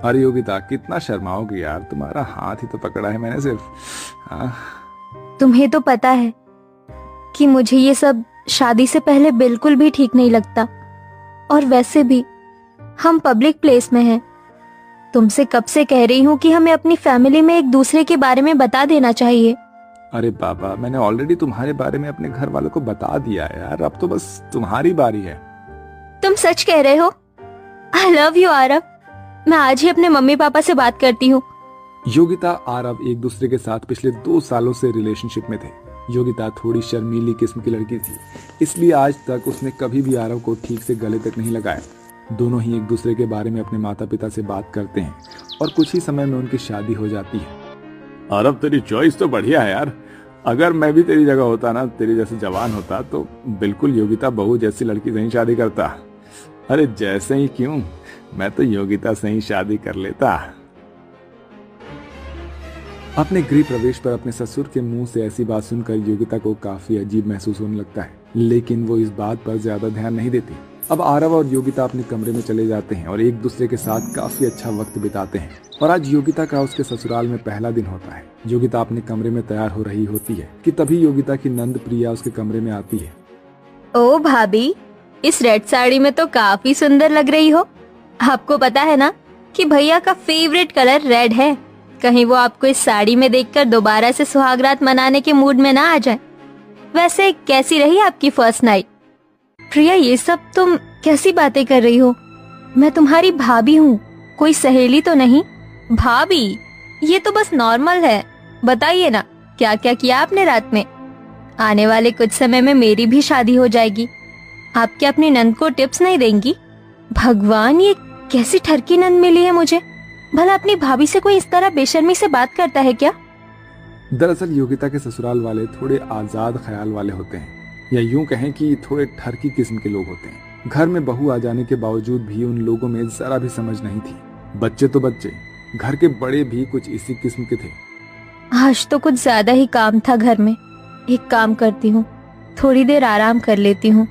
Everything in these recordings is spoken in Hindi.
अरे योगिता, कितना शर्माओगी यार, तुम्हारा हाथ ही तो पकड़ा है मैंने सिर्फ। हाँ। तुम्हें तो पता है कि मुझे ये सब शादी से पहले बिल्कुल भी ठीक नहीं लगता। और वैसे भी हम पब्लिक प्लेस में हैं। तुमसे कब से कह रही हूँ कि हमें अपनी फैमिली में एक दूसरे के बारे में बता देना चाहिए। अरे बाबा, मैंने ऑलरेडी तुम्हारे बारे में अपने घर वालों को बता दिया है यार, अब तो बस तुम्हारी बारी है। तुम सच कह रहे हो? I love you Aarav. मैं आज ही अपने मम्मी पापा से बात करती हूँ। योगिता आरव एक दूसरे के साथ पिछले 2 सालों से रिलेशनशिप में थे। योगिता थोड़ी शर्मीली किस्म की लड़की थी, इसलिए आज तक उसने कभी भी आरव को ठीक से गले तक नहीं लगाया। दोनों ही एक दूसरे के बारे में अपने माता पिता से बात करते हैं और कुछ ही समय में उनकी शादी हो जाती है। आरव, तेरी चॉइस तो बढ़िया है यार। अगर मैं भी तेरी जगह होता ना, तेरे जैसे जवान होता, तो बिल्कुल योगिता बहू जैसी लड़की से ही शादी करता। अरे जैसे ही क्यों, मैं तो योगिता से ही शादी कर लेता। अपने गृह प्रवेश पर अपने ससुर के मुंह से ऐसी बात सुनकर योगिता को काफी अजीब महसूस होने लगता है, लेकिन वो इस बात पर ज्यादा ध्यान नहीं देती। अब आरव और योगिता अपने कमरे में चले जाते हैं और एक दूसरे के साथ काफी अच्छा वक्त बिताते हैं। और आज योगिता का उसके ससुराल में पहला दिन होता है। योगिता अपने कमरे में तैयार हो रही होती है कि तभी योगिता की नंद प्रिया उसके कमरे में आती है। ओ भाभी, इस रेड साड़ी में तो काफी सुंदर लग रही हो। आपको पता है ना कि भैया का फेवरेट कलर रेड है। कहीं वो आपको इस साड़ी में देखकर दोबारा से सुहागरात मनाने के मूड में ना आ जाए। वैसे कैसी रही आपकी फर्स्ट नाइट? प्रिया, ये सब तुम कैसी बातें कर रही हो? मैं तुम्हारी भाभी हूँ, कोई सहेली तो नहीं। भाभी, ये तो बस नॉर्मल है। बताइए ना, क्या क्या किया आपने रात में? आने वाले कुछ समय में मेरी भी शादी हो जाएगी। आप क्या अपनी नंद को टिप्स नहीं देंगी? भगवान, ये कैसी ठरकी नंद मिली है मुझे। भला अपनी भाभी से कोई इस तरह बेशर्मी से बात करता है क्या? दरअसल योगिता के ससुराल वाले थोड़े आजाद ख्याल वाले होते हैं, या यूं कहें कि थोड़े ठरकी किस्म के लोग होते हैं। घर में बहू आ जाने के बावजूद भी उन लोगों में जरा भी समझ नहीं थी। बच्चे तो बच्चे, घर के बड़े भी कुछ इसी किस्म के थे। आज तो कुछ ज्यादा ही काम था घर में। एक काम करती हूँ, थोड़ी देर आराम कर लेती हूँ।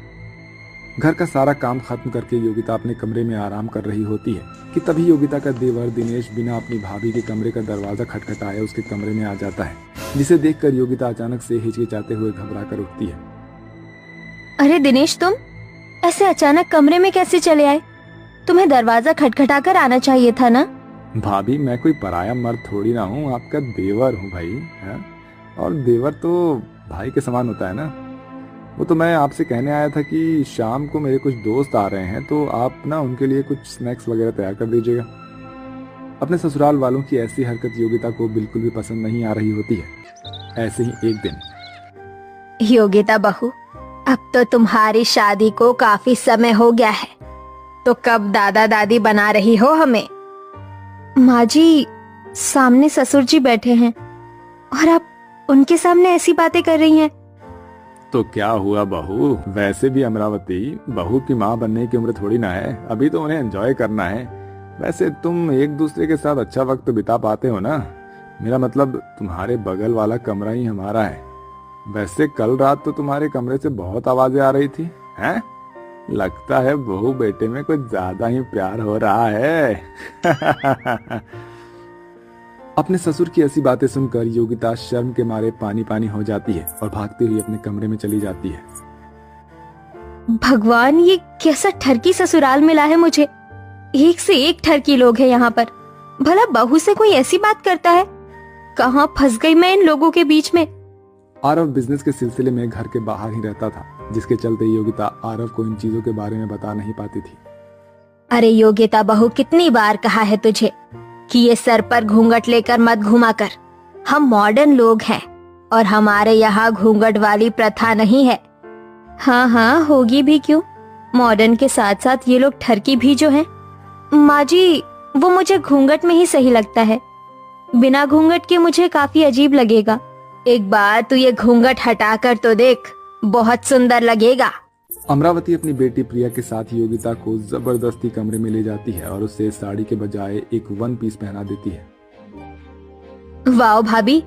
घर का सारा काम खत्म करके योगिता अपने कमरे में आराम कर रही होती है कि तभी योगिता का देवर दिनेश बिना अपनी भाभी के कमरे का दरवाजा खटखटाए उसके कमरे में आ जाता है, जिसे देखकर योगिता अचानक से हिचकिचाते हुए घबरा कर उठती है। अरे दिनेश, तुम ऐसे अचानक कमरे में कैसे चले आए? तुम्हें दरवाजा खटखटा कर आना चाहिए था ना। भाभी, मैं कोई पराया मर्द थोड़ी ना हूँ, आपका देवर हूँ भाई है? और देवर तो भाई के समान होता है ना। वो तो मैं आपसे कहने आया था कि शाम को मेरे कुछ दोस्त आ रहे हैं, तो आप ना उनके लिए कुछ स्नैक्स वगैरह तैयार कर दीजिएगा। अपने ससुराल वालों की ऐसी हरकत योगिता को बिल्कुल भी पसंद नहीं आ रही होती है। ऐसे ही एक दिन, योगिता बहू, अब तो तुम्हारी शादी को काफी समय हो गया है, तो कब दादा दादी बना रही हो हमें? माँ जी, सामने ससुर जी बैठे हैं और आप उनके सामने ऐसी बातें कर रही हैं। तो क्या हुआ बहू, वैसे भी अमरावती बहू की माँ बनने की उम्र थोड़ी ना है, अभी तो उन्हें एंजॉय करना है। वैसे तुम एक दूसरे के साथ अच्छा वक्त बिता पाते हो ना। मेरा मतलब तुम्हारे बगल वाला कमरा ही हमारा है। वैसे कल रात तो तुम्हारे कमरे से बहुत आवाजें आ रही थी, हैं? लगता है बहू बेटे में कुछ ज्यादा ही प्यार हो रहा है। अपने ससुर की ऐसी बातें सुनकर योगिता शर्म के मारे पानी पानी हो जाती है और भागते हुए अपने कमरे में चली जाती है। भगवान, ये कैसा ठरकी ससुराल मिला है मुझे। एक से एक ठरकी लोग हैं यहाँ पर। भला बहू से कोई ऐसी बात करता है? कहाँ फंस गई मैं इन लोगों के बीच में। आरव बिजनेस के सिलसिले में घर के बाहर ही रहता था, जिसके चलते योगिता आरव को इन चीजों के बारे में बता नहीं पाती थी। अरे योगिता बहू, कितनी बार कहा है तुझे कि ये सर पर घूंघट लेकर मत घुमा कर। हम मॉडर्न लोग हैं और हमारे यहाँ घूंघट वाली प्रथा नहीं है। हाँ हाँ, होगी भी क्यों। मॉडर्न के साथ साथ ये लोग ठरकी भी जो हैं। माँ जी, वो मुझे घूंघट में ही सही लगता है। बिना घूंघट के मुझे काफी अजीब लगेगा। एक बार तू ये घूंघट हटाकर तो देख, बहुत सुंदर लगेगा। अमरावती अपनी बेटी प्रिया के साथ योगिता को जबरदस्ती कमरे में ले जाती है और उसे साड़ी के बजाय एक वन पीस पहना देती है। वाह भाभी,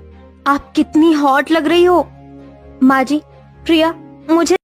आप कितनी हॉट लग रही हो। माँ जी, प्रिया, मुझे